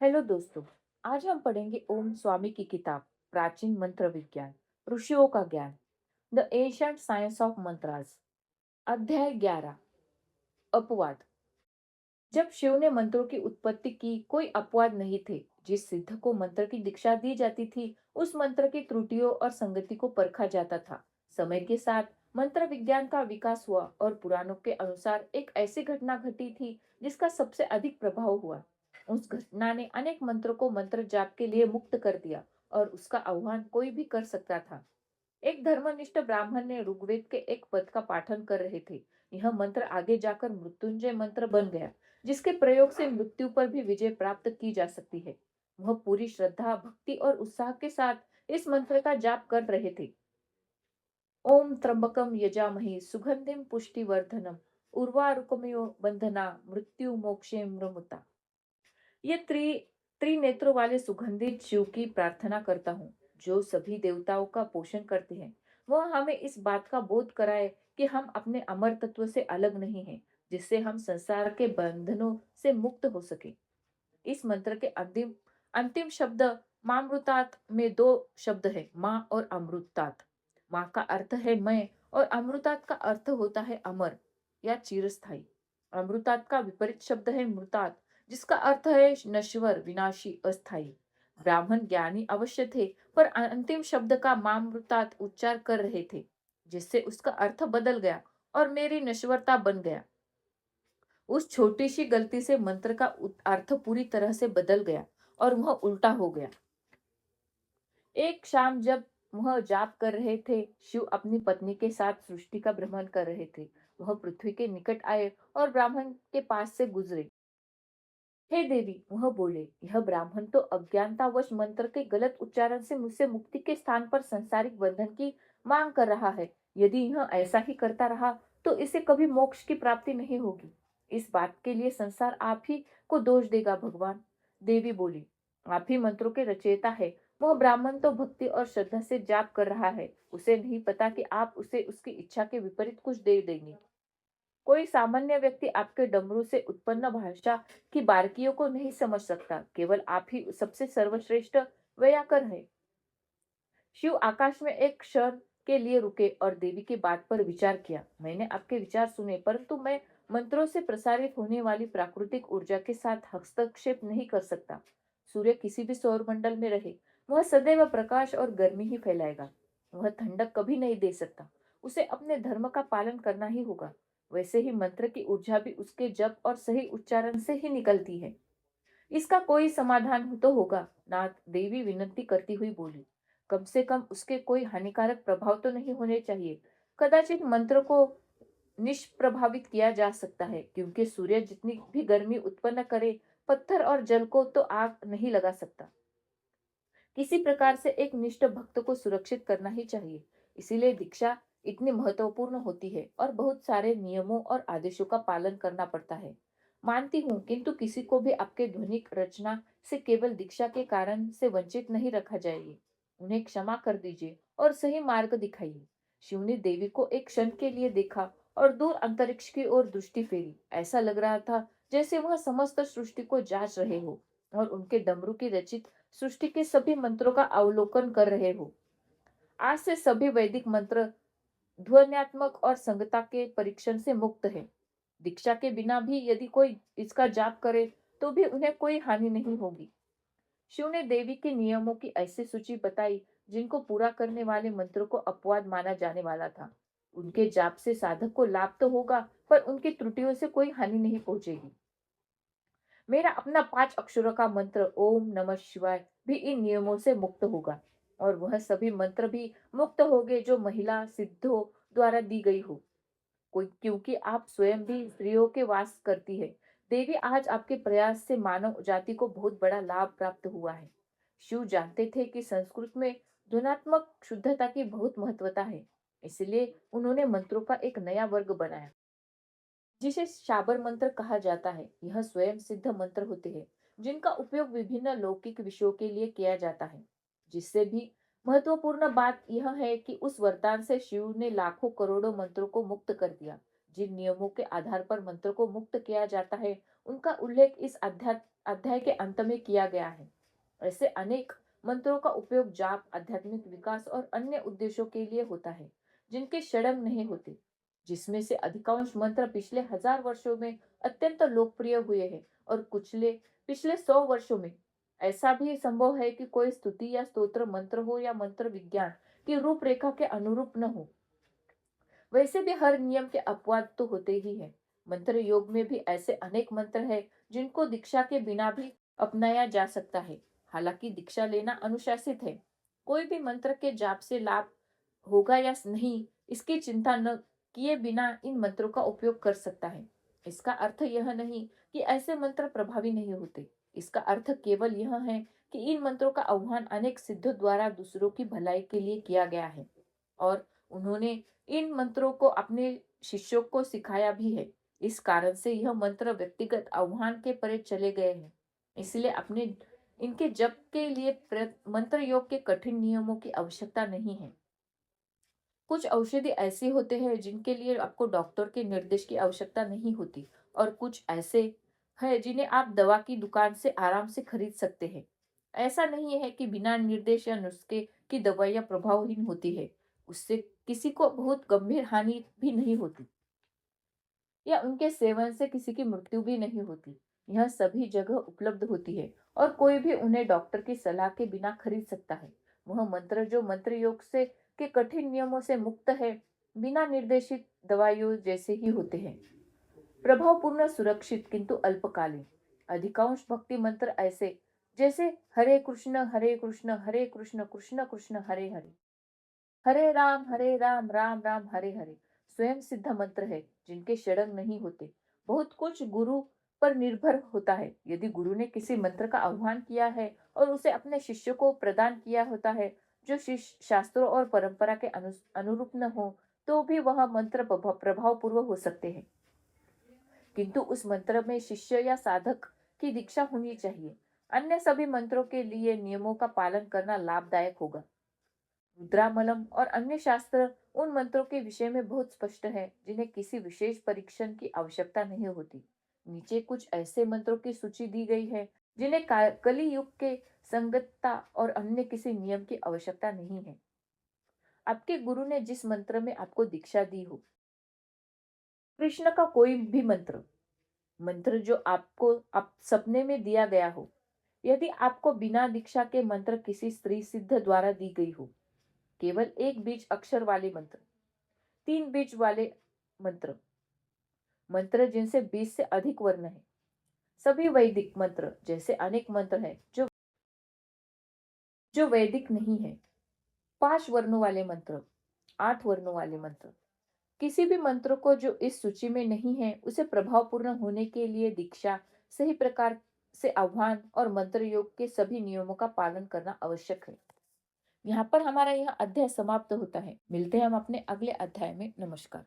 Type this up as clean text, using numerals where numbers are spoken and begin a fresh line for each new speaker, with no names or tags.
Hello दोस्तों। आज हम पढ़ेंगे ओम स्वामी की किताब प्राचीन मंत्र विज्ञान, ऋषियों का ज्ञान, the ancient science of mantras. अध्याय 11, अपवाद। जब शिव ने मंत्रों की उत्पत्ति की, कोई अपवाद नहीं थे। जिस सिद्ध को मंत्र की दीक्षा दी जाती थी, उस मंत्र की त्रुटियों और संगति को परखा जाता था। समय के साथ मंत्र विज्ञान का विकास हुआ और पुराणों के अनुसार एक ऐसी घटना घटी थी जिसका सबसे अधिक प्रभाव हुआ। उस घटना ने अनेक मंत्रों को मंत्र जाप के लिए मुक्त कर दिया और उसका आह्वान कोई भी कर सकता था। एक धर्मनिष्ठ ब्राह्मण ने ऋग्वेद के एक पद का पाठन कर रहे थे। यह मंत्र आगे जाकर मृत्युंजय मंत्र बन गया, जिसके प्रयोग से मृत्यु पर भी विजय प्राप्त की जा सकती है। वह पूरी श्रद्धा, भक्ति और उत्साह के साथ इस मंत्र का जाप कर रहे थे। ओम त्र्यंबकम यजामहे सुगंधिम पुष्टिवर्धनम उर्वारुकमिव बंधना मृत्यु मोक्षे मृमुता। ये त्रिनेत्रों वाले सुगंधित शिव की प्रार्थना करता हूँ, जो सभी देवताओं का पोषण करते हैं। वह हमें इस बात का बोध कराए कि हम अपने अमर तत्व से अलग नहीं हैं, जिससे हम संसार के बंधनों से मुक्त हो सके। इस मंत्र के अंतिम अंतिम शब्द मामृतात में दो शब्द है, माँ और अमृतात। माँ का अर्थ है मैं और अमृतात का अर्थ होता है अमर या चिरस्थायी। अमृतात का विपरीत शब्द है मृतात, जिसका अर्थ है नश्वर, विनाशी, अस्थायी। ब्राह्मण ज्ञानी अवश्य थे, पर अंतिम शब्द का मामृतात उच्चार कर रहे थे, जिससे उसका अर्थ बदल गया और मेरी नश्वरता बन गया। उस छोटी सी गलती से मंत्र का अर्थ पूरी तरह से बदल गया और वह उल्टा हो गया। एक शाम जब वह जाप कर रहे थे, शिव अपनी पत्नी के साथ सृष्टि का भ्रमण कर रहे थे। वह पृथ्वी के निकट आए और ब्राह्मण के पास से गुजरे। हे देवी, वह बोले, यह ब्राह्मण तो अज्ञानतावश मंत्र के गलत उच्चारण से मुझसे मुक्ति के स्थान पर संसारिक बंधन की मांग कर रहा है। यदि यह ऐसा ही करता रहा तो इसे कभी मोक्ष की प्राप्ति नहीं होगी। इस बात के लिए संसार आप ही को दोष देगा भगवान। देवी बोली, आप ही मंत्रों के रचयिता है। वह ब्राह्मण तो भक्ति और श्रद्धा से जाप कर रहा है, उसे नहीं पता कि आप उसे उसकी इच्छा के विपरीत कुछ दे देंगे। कोई सामान्य व्यक्ति आपके डमरू से उत्पन्न भाषा की बारीकियों को नहीं समझ सकता। केवल आप ही सबसे सर्वश्रेष्ठ व्याकरण है। शिव आकाश में एक क्षण के लिए रुके और देवी की बात पर विचार किया। मैंने आपके विचार सुने, परंतु मैं मंत्रों से प्रसारित होने वाली प्राकृतिक ऊर्जा के साथ हस्तक्षेप नहीं कर सकता। सूर्य किसी भी सौरमंडल में रहे, वह सदैव प्रकाश और गर्मी ही फैलाएगा। वह ठंडक कभी नहीं दे सकता। उसे अपने धर्म का पालन करना ही होगा। वैसे ही मंत्र की ऊर्जा भी उसके जप और सही उच्चारण से ही निकलती है। इसका कोई समाधान तो होगा। नाथ, देवी विनती करती हुई बोली, कम से कम उसके कोई हानिकारक प्रभाव तो नहीं होने चाहिए। कदाचित मंत्र को निष्प्रभावित किया जा सकता है, क्योंकि सूर्य जितनी भी गर्मी उत्पन्न करे, पत्थर और जल को तो आग नहीं लगा सकता। किसी प्रकार से एक निष्ठ भक्त को सुरक्षित करना ही चाहिए। इसीलिए दीक्षा इतनी महत्वपूर्ण होती है और बहुत सारे नियमों और आदेशों का पालन करना पड़ता है। मानती हूँ, किंतु किसी को भी आपके ध्वनिक रचना से केवल दीक्षा के कारण से वंचित नहीं रखा जाएगी। उन्हें क्षमा कर दीजिए और सही मार्ग दिखाइए। शिव ने देवी को एक क्षण के लिए देखा और दूर अंतरिक्ष की ओर दृष्टि फेरी। ऐसा लग रहा था जैसे वह समस्त सृष्टि को जांच रहे हो और उनके डमरू की रचित सृष्टि के सभी मंत्रों का अवलोकन कर रहे हो। आज से सभी वैदिक मंत्र ध्वन्यात्मक और संगता के परीक्षण से मुक्त है। दीक्षा के बिना भी यदि कोई इसका जाप करे तो भी उन्हें कोई हानि नहीं होगी। शिव ने देवी के नियमों की ऐसी सूची बताई जिनको पूरा करने वाले मंत्रों को अपवाद माना जाने वाला था। उनके जाप से साधक को लाभ तो होगा, पर उनकी त्रुटियों से कोई हानि नहीं पहुंचेगी। मेरा अपना 5 अक्षरों का मंत्र ओम नमः शिवाय भी इन नियमों से मुक्त होगा, और वह सभी मंत्र भी मुक्त होंगे जो महिला सिद्धों द्वारा दी गई हो। कोई, क्योंकि आप स्वयं भी स्त्रियों के वास करती है। देवी, आज आपके प्रयास से मानव जाति को बहुत बड़ा लाभ प्राप्त हुआ है। शिव जानते थे कि संस्कृत में ध्वनात्मक शुद्धता की बहुत महत्वता है, इसलिए उन्होंने मंत्रों का एक नया वर्ग बनाया, जिसे शाबर मंत्र कहा जाता है। यह स्वयं सिद्ध मंत्र होते हैं, जिनका उपयोग विभिन्न लौकिक विषयों के लिए किया जाता है। जिससे भी महत्वपूर्ण बात यह है कि उस वरदान से शिव ने लाखों करोड़ों मंत्रों को मुक्त कर दिया। जिन नियमों के आधार पर मंत्र को मुक्त किया जाता है, उनका उल्लेख इस अध्याय के अंत में किया गया है। ऐसे अनेक मंत्रों का उपयोग जाप, आध्यात्मिक विकास और अन्य उद्देश्यों के लिए होता है, जिनके षडंग नहीं होते। जिसमें से अधिकांश मंत्र पिछले 1000 वर्षों में अत्यंत लोकप्रिय हुए हैं और कुछले पिछले 100 वर्षों में ऐसा भी संभव है कि कोई स्तुति या स्तोत्र मंत्र हो या मंत्र विज्ञान की रूपरेखा के अनुरूप न हो। वैसे भी हर नियम के अपवाद तो होते ही हैं। मंत्र योग में भी ऐसे अनेक मंत्र हैं जिनको दीक्षा के बिना भी अपनाया जा सकता है। हालांकि दीक्षा लेना अनुशासित है। कोई भी मंत्र के जाप से लाभ होगा या नहीं, इसकी चिंता न किए बिना इन मंत्रों का उपयोग कर सकता है। इसका अर्थ यह नहीं कि ऐसे मंत्र प्रभावी नहीं होते। इसका अर्थ केवल यह है कि इन मंत्रों का आह्वान अनेक सिद्धों द्वारा दूसरों की भलाई के लिए किया गया है और उन्होंने इन मंत्रों को अपने शिष्यों को सिखाया भी है। इस कारण से यह मंत्र व्यक्तिगत आह्वान के परे चले गए हैं। इसलिए अपने इनके जप के लिए मंत्र योग के कठिन नियमों की आवश्यकता नहीं है। कुछ औषधि ऐसे होते हैं जिनके लिए आपको डॉक्टर के निर्देश की आवश्यकता नहीं होती और कुछ ऐसे हैं जिन्हें आप दवा की दुकान से आराम से खरीद सकते हैं। ऐसा नहीं है कि बिना निर्देश या नुस्खे की दवाइयाँ प्रभावहीन होती है। उससे किसी को बहुत गंभीर हानि भी नहीं होती या उनके सेवन से किसी की मृत्यु भी नहीं होती। यह सभी जगह उपलब्ध होती है और कोई भी उन्हें डॉक्टर की सलाह के बिना खरीद सकता है। वह मंत्र जो मंत्र योग से के कठिन नियमों से मुक्त है, बिना निर्देशित दवाइयों जैसे ही होते हैं। प्रभावपूर्ण, सुरक्षित किंतु अल्पकालीन। अधिकांश भक्ति मंत्र ऐसे जैसे हरे कृष्ण हरे कृष्ण कृष्ण कृष्ण हरे हरे, हरे राम राम राम हरे हरे स्वयं सिद्ध मंत्र है जिनके षडंग नहीं होते। बहुत कुछ गुरु पर निर्भर होता है। यदि गुरु ने किसी मंत्र का आह्वान किया है और उसे अपने शिष्य को प्रदान किया होता है जो शिष्य शास्त्रों और परंपरा के अनुरूप न हो, तो भी वह मंत्र प्रभावपूर्व हो सकते हैं। किंतु उस मंत्र में शिष्य या साधक की दीक्षा होनी चाहिए। अन्य सभी मंत्रों के लिए नियमों का पालन करना लाभदायक होगा। रुद्रामलम और अन्य शास्त्र उन मंत्रों के विषय में बहुत स्पष्ट है जिन्हें किसी विशेष परीक्षण की आवश्यकता नहीं होती। नीचे कुछ ऐसे मंत्रों की सूची दी गई है जिन्हें कली युग के संगतता और अन्य किसी नियम की आवश्यकता नहीं है। आपके गुरु ने जिस मंत्र में आपको दीक्षा दी हो, कृष्ण का कोई भी मंत्र, मंत्र जो आपको आप सपने में दिया गया हो, यदि आपको बिना दीक्षा के मंत्र किसी स्त्री सिद्ध द्वारा दी गई हो, केवल एक बीज अक्षर वाले मंत्र, 3 बीज वाले मंत्र, मंत्र जिनसे 20 से अधिक वर्ण है, सभी वैदिक मंत्र जैसे अनेक मंत्र हैं जो वैदिक नहीं है, 5 वर्णों वाले मंत्र, 8 वर्णों वाले मंत्र, किसी भी मंत्र को जो इस सूची में नहीं है, उसे प्रभावपूर्ण होने के लिए दीक्षा, सही प्रकार से आह्वान और मंत्र योग के सभी नियमों का पालन करना आवश्यक है। यहाँ पर हमारा यह अध्याय समाप्त होता है। मिलते हैं हम अपने अगले अध्याय में। नमस्कार।